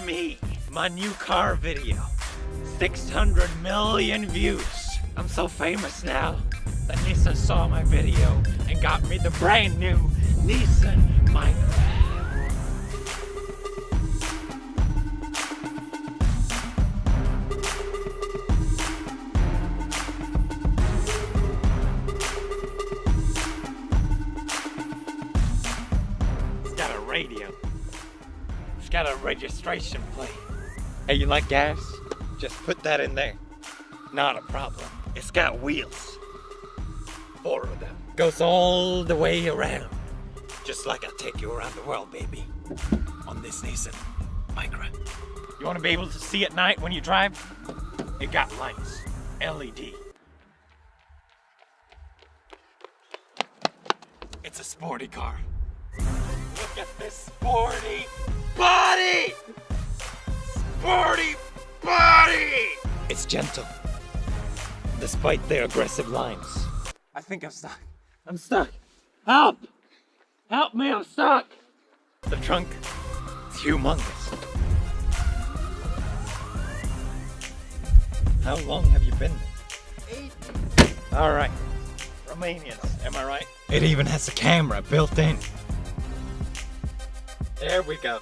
me, my new car video. 600 million views. I'm so famous now that Nissan saw my video and got me the brand new Nissan Micra. It's got a radio. It's got a registration plate. Hey, you like gas? Just put that in there. Not a problem. It's got wheels. 4 of them. Goes all the way around. Just like I take you around the world, baby. On this Nissan Micra. You want to be able to see at night when you drive? It got lights. LED. It's a sporty car. Look at this sporty body! Sporty body! It's gentle, despite their aggressive lines. I think I'm stuck. I'm stuck. Help! Help me, I'm stuck! The trunk is humongous. How long have you been there? 8. Alright. Romanians, am I right? It even has a camera built in. There we go.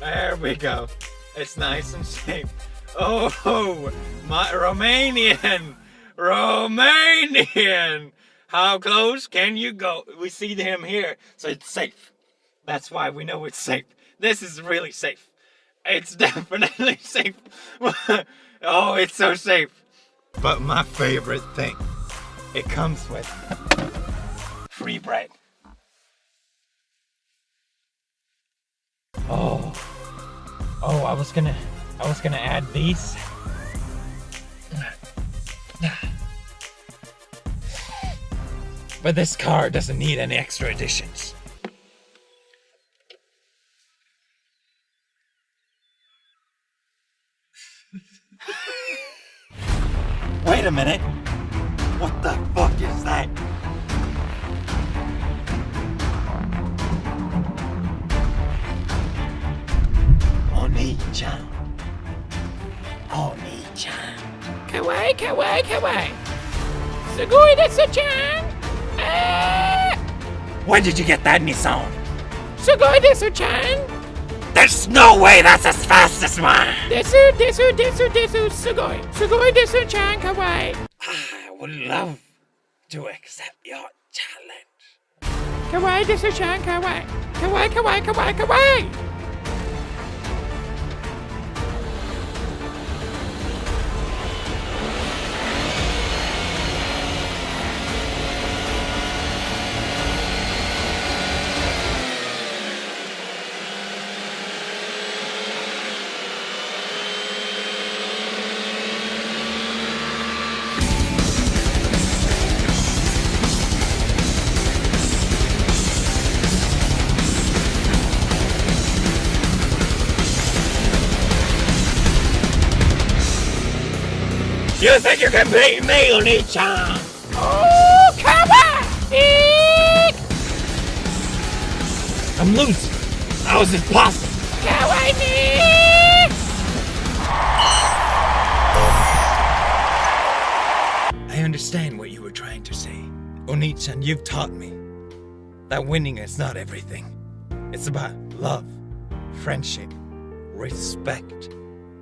There we go. It's nice and safe. Oh, my Romanian! Romanian! How close can you go? We see him here, so it's safe. That's why we know it's safe. This is really safe. It's definitely safe. Oh, it's so safe. But my favorite thing, it comes with free bread. Oh, I was gonna add these. But this car doesn't need any extra additions. Wait a minute. What the fuck is that? Oni-chan. Oni-chan. Kawaii, kawaii, kawaii. Sugoi desu-chan. Where did you get that Nissan? Sugoi desu-chan. There's no way that's as fast as mine. Desu, desu, desu, desu, sugoi. Sugoi desu-chan, kawaii. I would love to accept your challenge. Kawaii desu-chan, kawaii. Kawaii, kawaii, kawaii, kawaii. You think you can beat me, Oni-chan? Oh, kawaii! I'm losing. How is it possible? Kawaii! I understand what you were trying to say. Oni-chan, you've taught me that winning is not everything. It's about love, friendship, respect,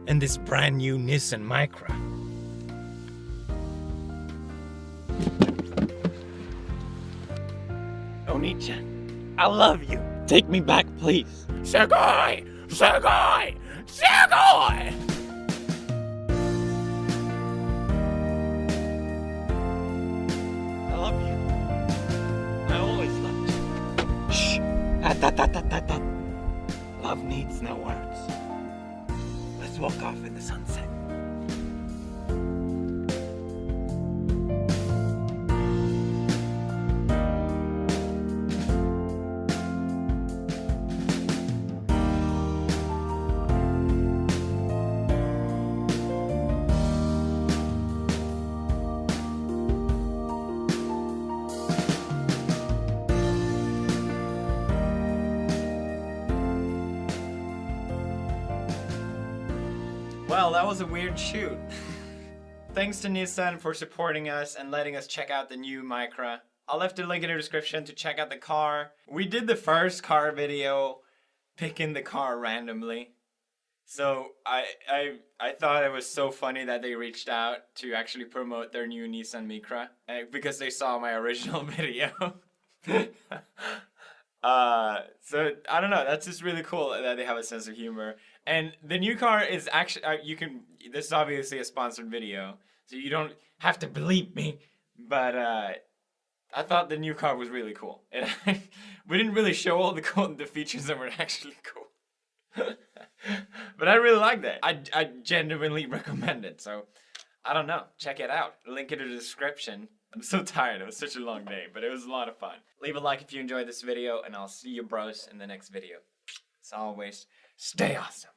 and this brand new Nissan Micra. Oni-chan, I love you. Take me back, please. Sugoi! Sugoi! Sugoi! I love you. I always loved you. Shh. Love needs no words. Let's walk off in the sunset. Well, that was a weird shoot. Thanks to Nissan for supporting us and letting us check out the new Micra. I'll left a link in the description to check out the car. We did the first car video picking the car randomly. So I thought it was so funny that they reached out to actually promote their new Nissan Micra because they saw my original video. So I don't know, that's just really cool that they have a sense of humor. And the new car is actually, this is obviously a sponsored video, so you don't have to believe me, but I thought the new car was really cool. And we didn't really show all the features that were actually cool. But I really like that. I genuinely recommend it, so I don't know, check it out. Link in the description. I'm so tired, it was such a long day, but it was a lot of fun. Leave a like if you enjoyed this video, and I'll see you bros in the next video. As always, stay awesome.